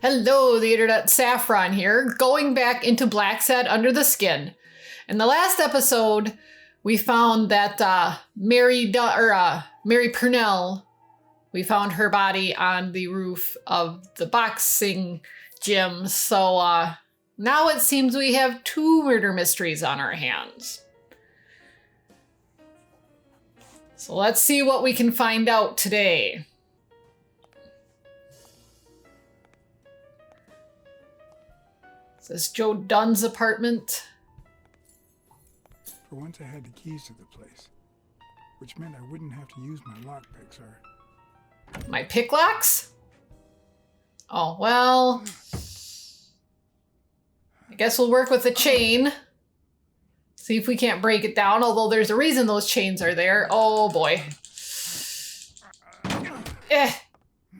Hello, the internet. Saffron here, going back into Blacksad Under the Skin. In the last episode, we found that Mary Purnell, we found her body on the roof of the boxing gym. So now it seems we have two murder mysteries on our hands. So let's see what we can find out today. Is this Joe Dunn's apartment? For once I had the keys to the place, which meant I wouldn't have to use my lockpicks or... My picklocks? Oh, well... I guess we'll work with the chain. See if we can't break it down, although there's a reason those chains are there. Oh, boy.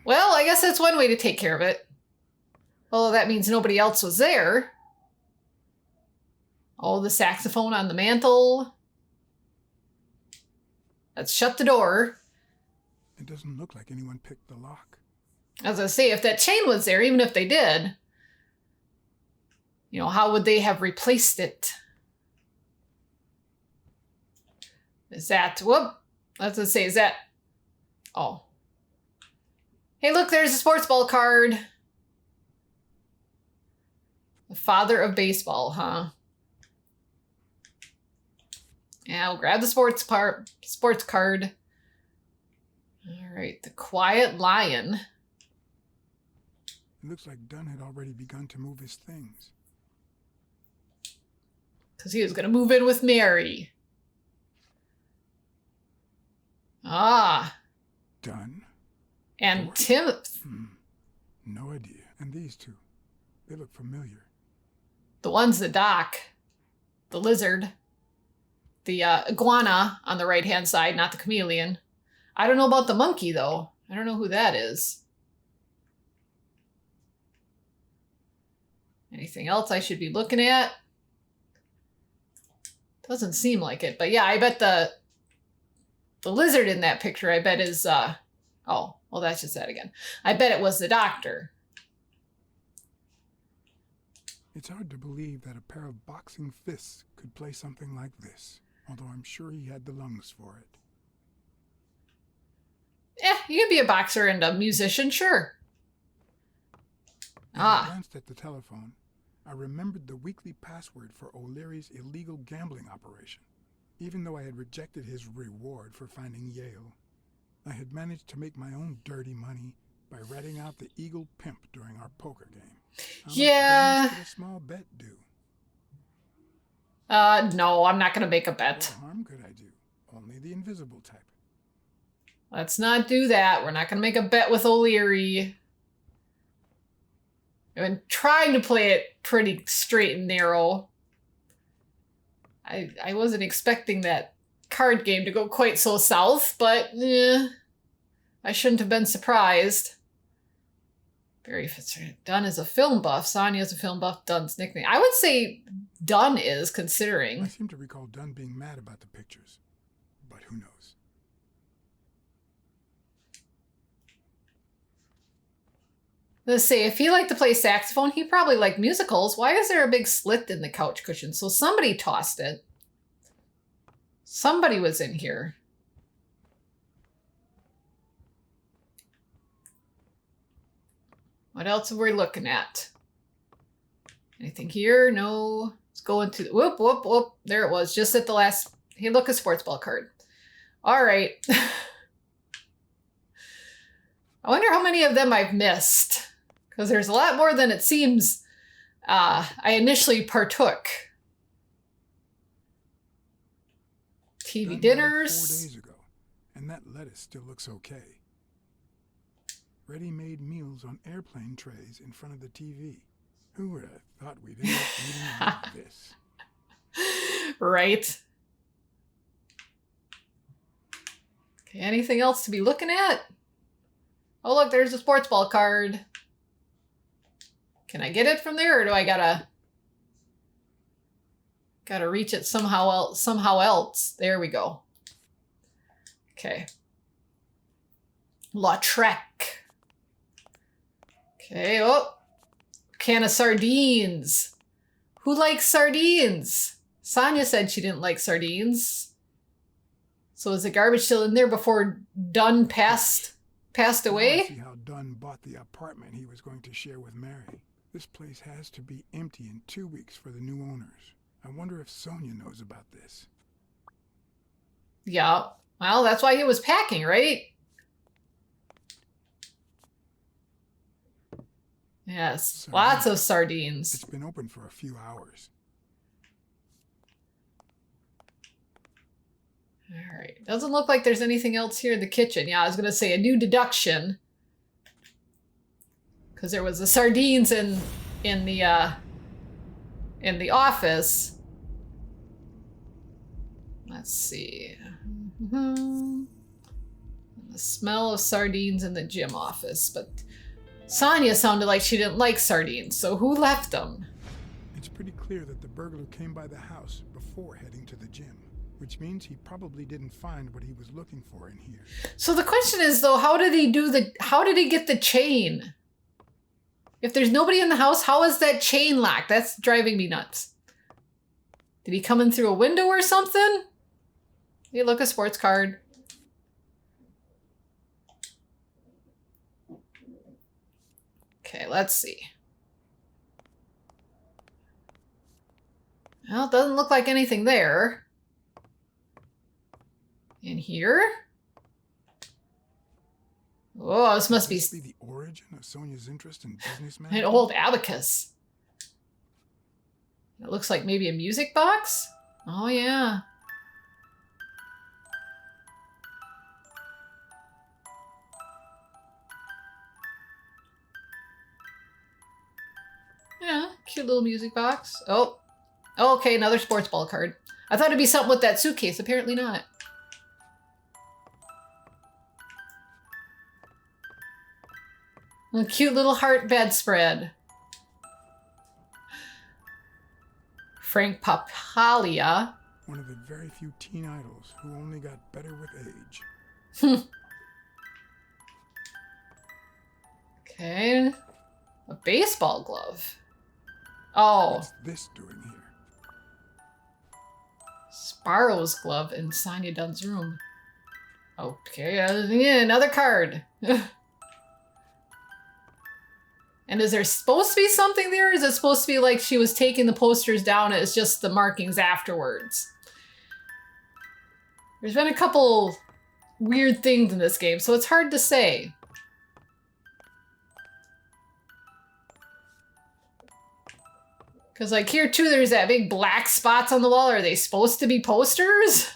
Well, I guess that's one way to take care of it. Although that means nobody else was there. Oh, the saxophone on the mantle. Let's shut the door. It doesn't look like anyone picked the lock. As I say, if that chain was there, even if they did, you know, how would they have replaced it? Is that, whoop, let's say, is that, oh. Hey, look, there's a sports ball card. The father of baseball, huh? Yeah, we'll grab the sports card. All right, the Quiet Lion. It looks like Dunn had already begun to move his things. Because he was going to move in with Mary. Ah. Dunn? And Or... Tim. No idea. And these two, they look familiar. The one's the doc, the lizard, the iguana on the right-hand side, not the chameleon. I don't know about the monkey, though. I don't know who that is. Anything else I should be looking at? Doesn't seem like it, but yeah, I bet the lizard in that picture, I bet is, oh, well, that's just that again. I bet it was the doctor. It's hard to believe that a pair of boxing fists could play something like this, although I'm sure he had the lungs for it. You can be a boxer and a musician, sure. As I glanced at the telephone, I remembered the weekly password for O'Leary's illegal gambling operation. Even though I had rejected his reward for finding Yale, I had managed to make my own dirty money by ratting out the Eagle Pimp during our poker game. How much damage could a small bet do? No, I'm not going to make a bet. What harm could I do? Only the invisible type. Let's not do that. We're not going to make a bet with O'Leary. I've been trying to play it pretty straight and narrow. I wasn't expecting that card game to go quite so south, but I shouldn't have been surprised. Very Dunn is a film buff. Sonia's a film buff. Dunn's nickname. I would say Dunn is, considering. I seem to recall Dunn being mad about the pictures, but who knows? Let's see, if he liked to play saxophone, he probably liked musicals. Why is there a big slit in the couch cushion? So somebody tossed it. Somebody was in here. What else are we looking at? Anything here? No. Let's go into the, whoop, whoop, whoop. There it was, just at the last. Hey, look, a sports ball card. All right. I wonder how many of them I've missed. Because there's a lot more than it seems I initially partook. TV dinners. 4 days ago, and that lettuce still looks okay. Ready-made meals on airplane trays in front of the TV. Who would have thought we'd end up eating like this? Right. Okay, anything else to be looking at? Oh, look, there's a sports ball card. Can I get it from there, or do I gotta reach it somehow else? There we go. Okay. Lautrec. Okay, oh, can of sardines. Who likes sardines? Sonia said she didn't like sardines. So is the garbage still in there before Dunn passed away? I see how Dunn bought the apartment he was going to share with Mary. This place has to be empty in 2 weeks for the new owners. I wonder if Sonia knows about this. Yeah. Well, that's why he was packing, right? Yes. Lots of sardines. It's been open for a few hours. All right. Doesn't look like there's anything else here in the kitchen. Yeah, I was going to say a new deduction. Because there was the sardines in the office. Let's see. The smell of sardines in the gym office. But Sonia sounded like she didn't like sardines. So who left them? It's pretty clear that the burglar came by the house before heading to the gym. Which means he probably didn't find what he was looking for in here. So the question is, though, how did he get the chain? If there's nobody in the house, how is that chain locked? That's driving me nuts. Did he come in through a window or something? Hey, look, a sports card. Okay, let's see. Well, it doesn't look like anything there. In here? Oh, this must be the origin of Sonia's interest in business an management. old abacus. It looks like maybe a music box? Oh, yeah. Yeah, cute little music box. Oh, okay, another sports ball card. I thought it'd be something with that suitcase. Apparently not. A cute little heart bedspread. Frank Papalia. One of the very few teen idols who only got better with age. Okay. A baseball glove. Oh. What's this doing here? Sparrow's glove in Sonia Dunn's room. Okay, yeah, another card. And is there supposed to be something there? Or is it supposed to be like she was taking the posters down and it's just the markings afterwards? There's been a couple weird things in this game, so it's hard to say. Because like here too, there's that big black spots on the wall. Are they supposed to be posters?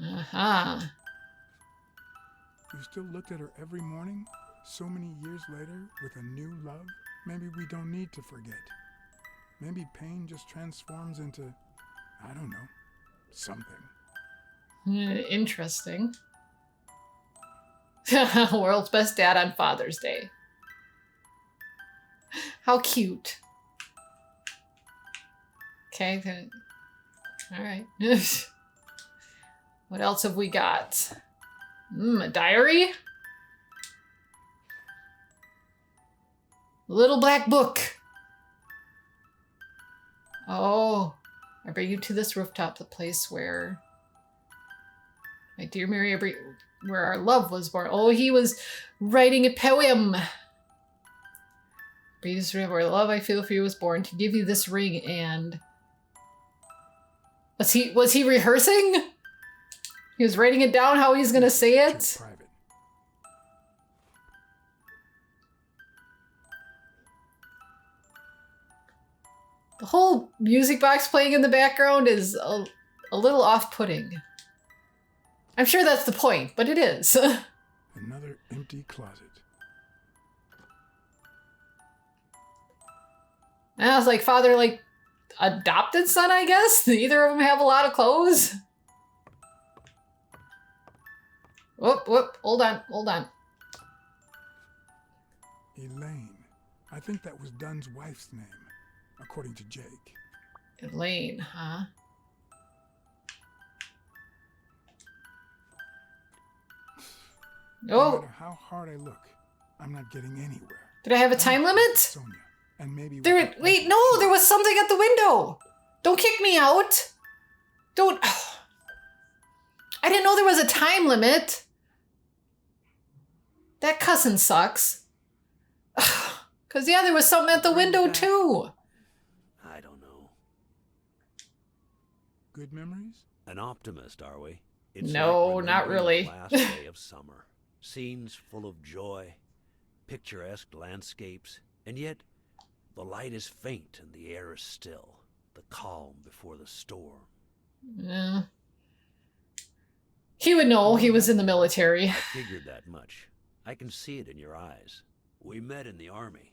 Uh-huh. You still looked at her every morning, so many years later, with a new love? Maybe we don't need to forget. Maybe pain just transforms into, I don't know, something. Interesting. World's best dad on Father's Day. How cute. Okay, then. All right. What else have we got? A diary? Little black book. Oh, I bring you to this rooftop, the place where my dear Mary, where our love was born. Oh, he was writing a poem. Breathes where love I feel for you was born to give you this ring. And was he rehearsing? He was writing it down how he's gonna say it. The whole music box playing in the background is a little off-putting. I'm sure that's the point, but it is. Another empty closet. And I was like, father, like, adopted son, I guess? Neither of them have a lot of clothes. Whoop, whoop, hold on. Elaine. I think that was Dunn's wife's name, according to Jake. Elaine, huh? No Oh! matter how hard I look, I'm not getting anywhere. Did I have a time limit? Sonia, and maybe Wait, no, there was something at the window. Don't kick me out. Don't. I didn't know there was a time limit. That cussing sucks. Because, yeah, there was something at the window, too. I don't know. Good memories? An optimist, are we? It's No, like not really. the last day of summer. Scenes full of joy, picturesque landscapes, and yet the light is faint and the air is still. The calm before the storm. Yeah. He would know. He was in the military. I figured that much. I can see it in your eyes. We met in the Army.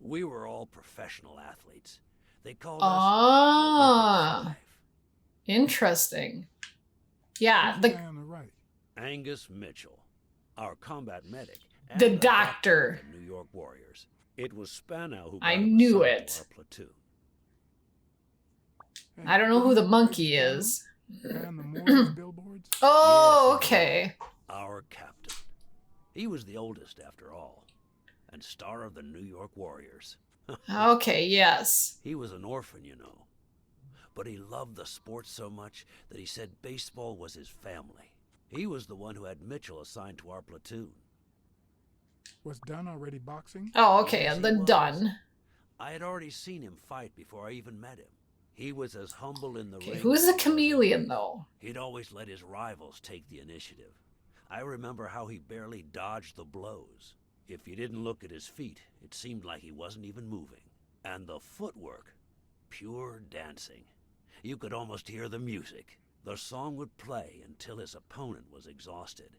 We were all professional athletes. They called us the Olympic Five. Interesting. Yeah, Who's the guy on the right? Angus Mitchell, our combat medic. The and doctor. Of the New York Warriors. It was Spano who I got him knew assigned it. to our platoon. Hey, I don't know who the monkey is. The guy on the morning's billboards? Oh, Yes, okay. Our captain. He was the oldest after all, and star of the New York Warriors. Okay, yes. He was an orphan, you know. But he loved the sport so much that he said baseball was his family. He was the one who had Mitchell assigned to our platoon. Was Dunn already boxing? Oh, okay, Yes, and he then was. done. I had already seen him fight before I even met him. He was as humble in the Okay, ring. who's the as he was in chameleon, ring. though? He'd always let his rivals take the initiative. I remember how he barely dodged the blows. If you didn't look at his feet, it seemed like he wasn't even moving. And the footwork, pure dancing. You could almost hear the music. The song would play until his opponent was exhausted.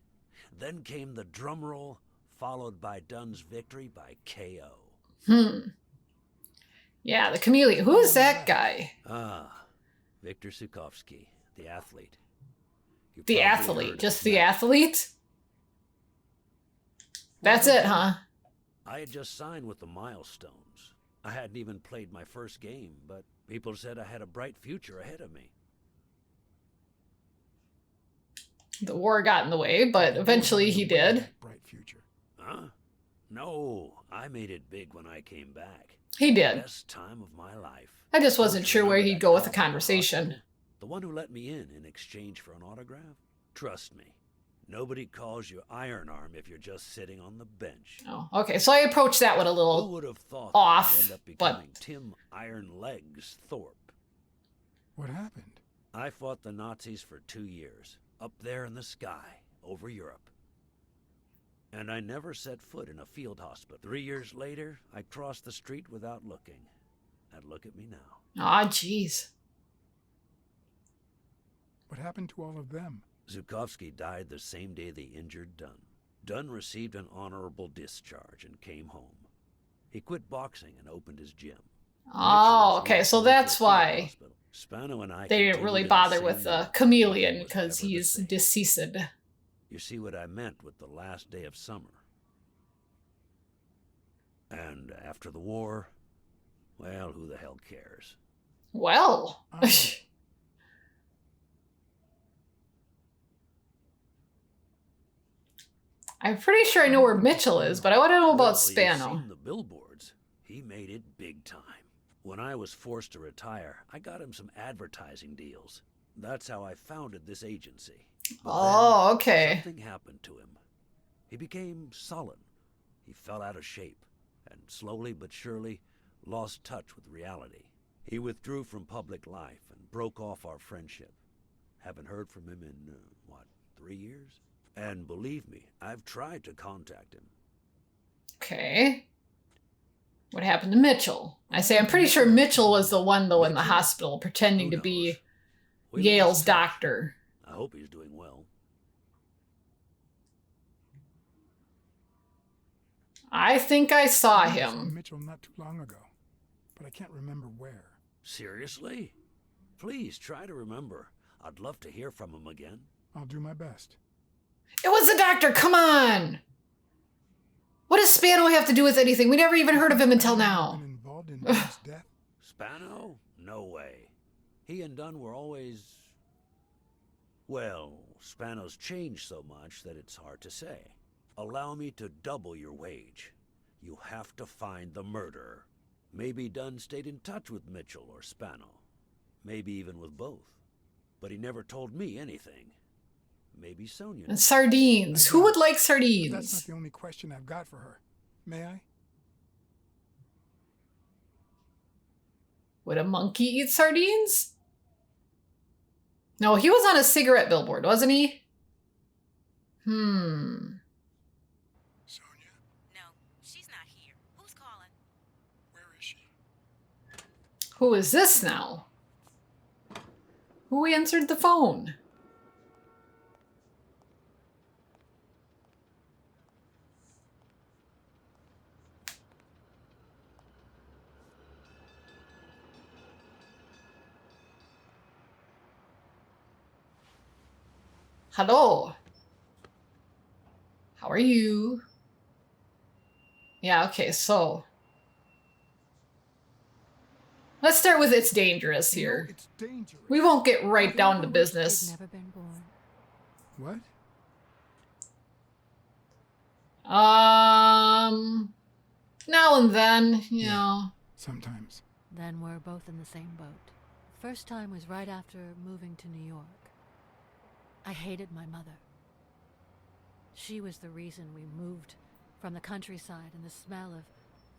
Then came the drum roll, followed by Dunn's victory by KO. Yeah, the chameleon. Who is that guy? Ah, Viktor Sukovsky, the athlete. You The probably heard athlete. of Just his the match. athlete? That's it, huh? I had just signed with the Milestones. I hadn't even played my first game, but people said I had a bright future ahead of me. The war got in the way, but eventually he did. That bright future. Huh? No, I made it big when I came back. He did. Best time of my life. I just wasn't Don't sure you where remember he'd that go with the cop at conversation. hospital? The one who let me in exchange for an autograph? Trust me, nobody calls you Iron Arm if you're just sitting on the bench. Oh, okay. So I approached that one a Who little would have thought off, that I'd end up but- becoming Tim Iron Legs Thorpe? What happened? I fought the Nazis for 2 years, up there in the sky, over Europe. And I never set foot in a field hospital. 3 years later, I crossed the street without looking. And look at me now. Aw, jeez. What happened to all of them? Zukovsky died the same day they injured Dunn. Dunn received an honorable discharge and came home. He quit boxing and opened his gym. Oh, Mitchell was okay. left So to work that's for a field why hospital. Spano and I they didn't continued really in the bother same with the line. chameleon Nothing was because ever the he's same. deceased. You see what I meant with the last day of summer. And after the war, well, who the hell cares? Well. I'm pretty sure I know where Mitchell is, but I want to know about Well, Spano. you've seen the billboards. He made it big time. When I was forced to retire, I got him some advertising deals. That's how I founded this agency. But Oh, then okay. something happened to him. He became sullen. He fell out of shape, and slowly but surely lost touch with reality. He withdrew from public life and broke off our friendship. Haven't heard from him in, 3 years? And believe me, I've tried to contact him. Okay. What happened to Mitchell? I say I'm pretty sure Mitchell was the one, though, in the Mitchell? hospital pretending Who to be knows? We Yale's lost touch. doctor. I hope he's doing well. I think I saw I saw him. Mitchell not too long ago, but I can't remember where. Seriously? Please try to remember. I'd love to hear from him again. I'll do my best. It was the doctor. Come on. What does Spano have to do with anything? We never even heard of him until now. Been involved in Dunn's death? Spano? No way. He and Dunn were always... Well, Spano's changed so much that it's hard to say. Allow me to double your wage. You have to find the murderer. Maybe Dunn stayed in touch with Mitchell or Spano. Maybe even with both. But he never told me anything. Maybe Sonia. And sardines. Who would like sardines? But that's not the only question I've got for her. May I? Would a monkey eat sardines? No, he was on a cigarette billboard, wasn't he? Sonia? No, she's not here. Who's calling? Where is she? Who is this now? Who answered the phone? Hello. How are you? Yeah, okay, so let's start with it's dangerous here. No, it's dangerous. We won't get right down to business. She'd never been born. What? Now and then, you know. Sometimes. Then we're both in the same boat. First time was right after moving to New York. I hated my mother. She was the reason we moved from the countryside and the smell of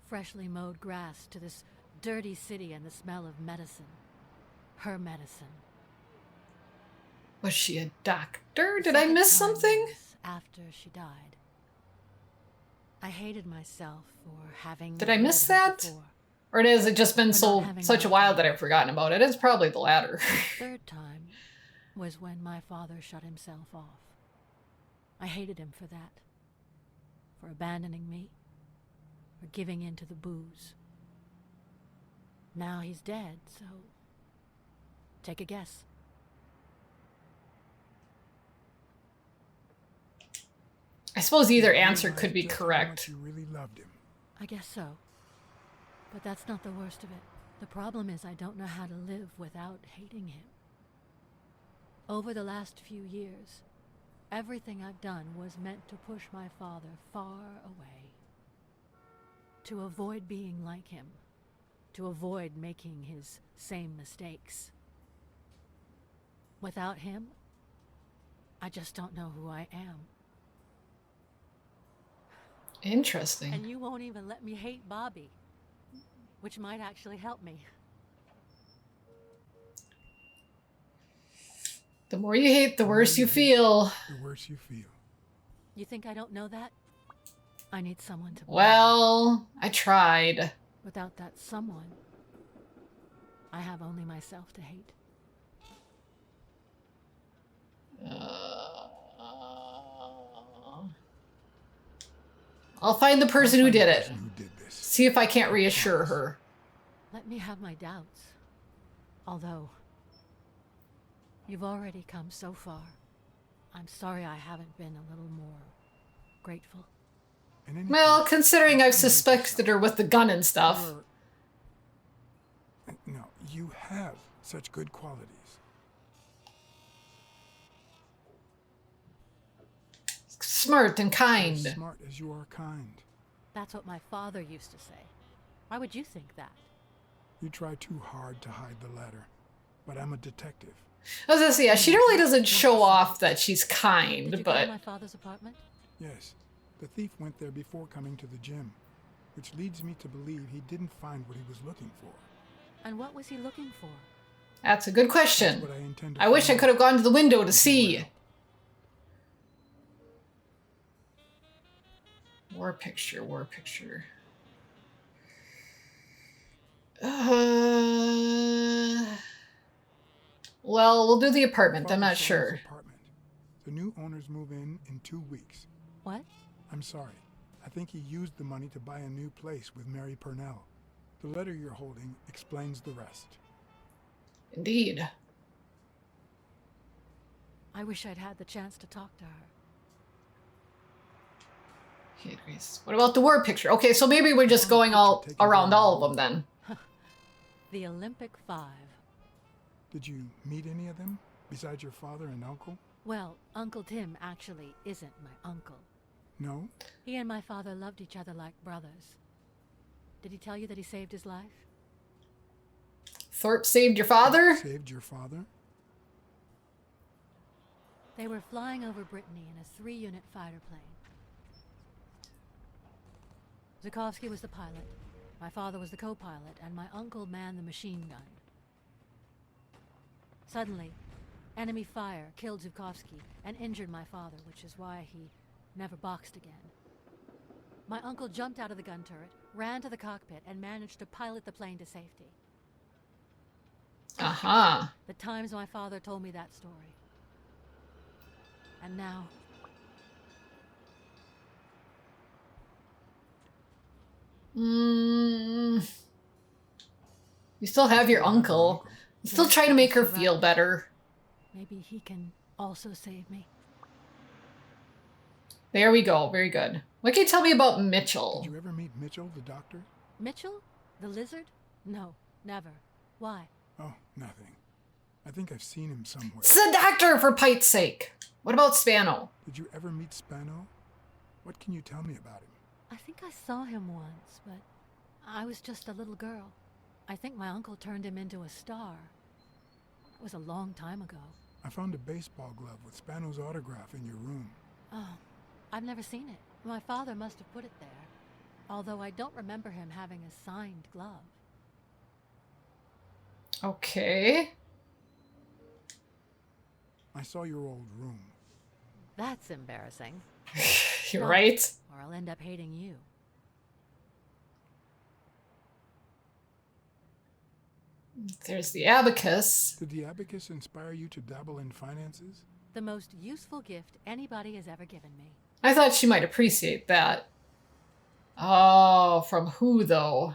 freshly mowed grass to this dirty city and the smell of medicine. Her medicine. Was she a doctor? Did I miss something? After she died. I hated myself for having... Did I miss hated her that? before. Or has it just been For so not having such a loved while her. that I've forgotten about it? It's probably the latter. Third time was when my father shut himself off. I hated him for that. For abandoning me. For giving in to the booze. Now he's dead, so... take a guess. I suppose either You answer realize could be just how correct. much you really loved him. I guess so. But that's not the worst of it. The problem is I don't know how to live without hating him. Over the last few years, everything I've done was meant to push my father far away. To avoid being like him. To avoid making his same mistakes. Without him, I just don't know who I am. Interesting. And you won't even let me hate Bobby. Which might actually help me. The more you hate, the worse you feel. The worse you feel. You think I don't know that? I need someone to blame. Well, I tried. Without that someone, I have only myself to hate. I'll find the person who did it. Who did this? See if I can't reassure her. Let me have my doubts. Although, you've already come so far. I'm sorry I haven't been a little more grateful. In any Well, case, considering I've you hate suspected her with the gun and stuff. yourself. No, you have such good qualities. Smart and As kind. smart as you are kind. That's what my father used to say. Why would you think that? You try too hard to hide the latter. But I'm a detective. I was gonna say, yeah, she really doesn't show off that she's Did kind, you go to but my father's apartment? Yes, the thief went there before coming to the gym. Which leads me to believe he didn't find what he was looking for. And what was he looking for? that's a good That's question. what I intend to I wish I find could have out. gone to the window to see. War picture, war picture. Well, we'll do the apartment. I'm not Father sold his sure. apartment. The new owners move in 2 weeks. What? I'm sorry. I think he used the money to buy a new place with Mary Purnell. The letter you're holding explains the rest. Indeed. I wish I'd had the chance to talk to her. He agrees. What about the war picture? Okay, so maybe we're just going all around all of them then. The Olympic Five. Did you meet any of them, besides your father and uncle? Well, Uncle Tim actually isn't my uncle. No? He and my father loved each other like brothers. Did he tell you that he saved his life? Thorpe saved your father? Saved your father? They were flying over Brittany in a 3-unit fighter plane. Zukovsky was the pilot, my father was the co-pilot, and my uncle manned the machine gun. Suddenly, enemy fire killed Zukovsky and injured my father, which is why he never boxed again. My uncle jumped out of the gun turret, ran to the cockpit, and managed to pilot the plane to safety. Aha. The times my father told me that story. And now... You still have your uncle. Still trying to make her feel better. maybe he can also save me. There we go. Very good. What can you tell me about Mitchell? Did you ever meet Mitchell, the doctor? Mitchell? The lizard? No, never. Why? Oh, nothing. I think I've seen him somewhere. It's the doctor, for Pite's sake. What about Spano? Did you ever meet Spano? What can you tell me about him? I think I saw him once, but I was just a little girl. I think my uncle turned him into a star. It was a long time ago. I found a baseball glove with Spano's autograph in your room. Oh, I've never seen it. My father must have put it there. Although I don't remember him having a signed glove. Okay. I saw your old room. That's embarrassing. You're Stop, right. Or I'll end up hating you. There's the abacus. Did the abacus inspire you to dabble in finances? The most useful gift anybody has ever given me. I thought she might appreciate that. Oh, from who, though?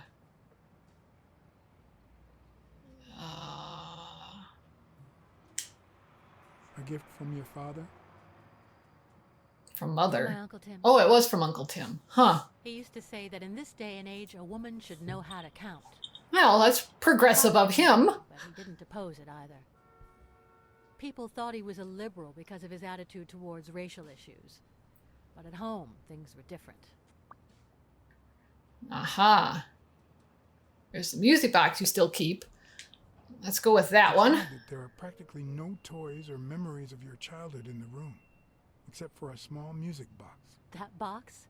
A gift from your father? From Mother. My Uncle Tim. Oh, it was from Uncle Tim. Huh. He used to say that in this day and age, a woman should know how to count. Well, that's progressive of him. But he didn't oppose it either. People thought he was a liberal because of his attitude towards racial issues. But at home, things were different. Aha. There's the music box you still keep. Let's go with that one. That there are practically no toys or memories of your childhood in the room, except for a small music box. That box?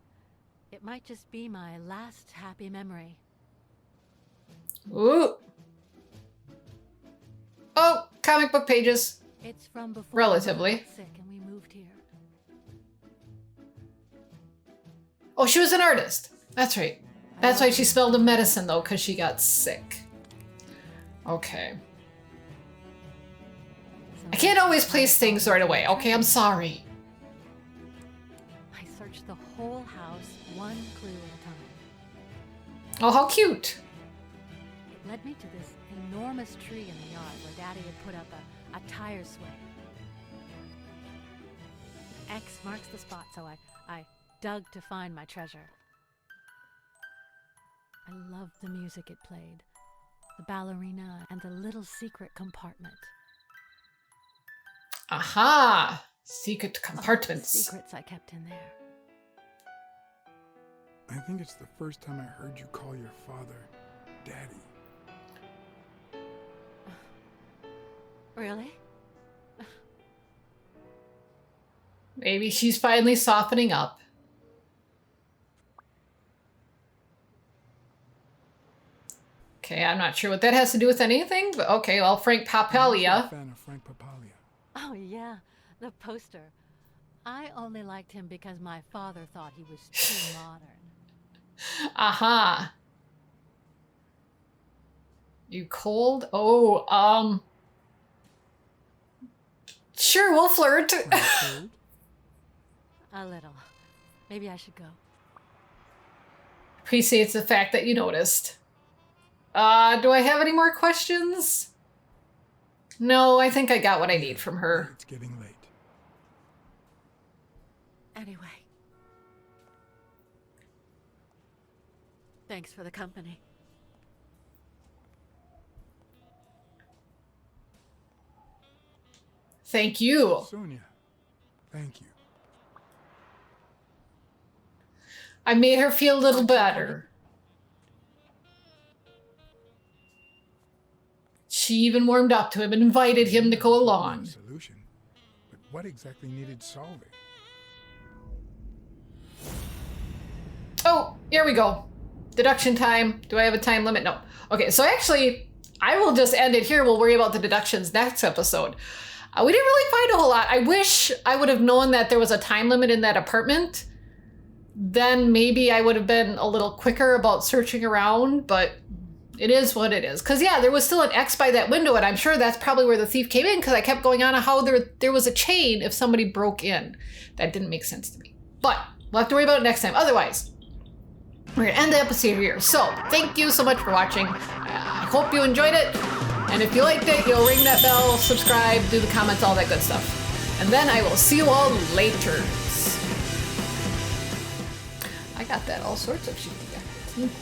It might just be my last happy memory. Ooh. Oh, comic book pages. It's from before Relatively. I got sick and we moved here. Oh, she was an artist. That's right. That's why she spelled a medicine, though, because she got sick. Okay. I can't always place things right away. Okay, I'm sorry. I searched the whole house, one clue at a time. Oh, how cute. It led me to this enormous tree in the yard where Daddy had put up a tire swing. X marks the spot, so I dug to find my treasure. I loved the music it played, the ballerina, and the little secret compartment. Aha! Secret Oh, the compartments. secrets I kept in there. I think it's the first time I heard you call your father Daddy. Really? Maybe she's finally softening up. Okay, I'm not sure what that has to do with anything, but okay, well, Frank I'm also a Papalia. fan of Frank Papalia. Oh, yeah, the poster. I only liked him because my father thought he was too modern. Aha. You cold? Oh, sure, we'll flirt. Are you cold? A little. Maybe I should go. Appreciates the fact that you noticed. Do I have any more questions? No, I think I got what I need from her. It's getting late. Anyway. Thanks for the company. Thank you. Sonia, thank you. I made her feel a little better. She even warmed up to him and invited him to go along. Solution, but what exactly needed solving? Oh, here we go. Deduction time. Do I have a time limit? No. Okay, so actually, I will just end it here. We'll worry about the deductions next episode. We didn't really find a whole lot. I wish I would have known that there was a time limit in that apartment. Then maybe I would have been a little quicker about searching around, but it is what it is. Because, yeah, there was still an X by that window, and I'm sure that's probably where the thief came in, because I kept going on how there was a chain if somebody broke in. That didn't make sense to me. But we'll have to worry about it next time. Otherwise, we're going to end the episode here. So, thank you so much for watching. I hope you enjoyed it. And if you liked it, you'll ring that bell, subscribe, do the comments, all that good stuff. And then I will see you all later. I got that all sorts of shit together.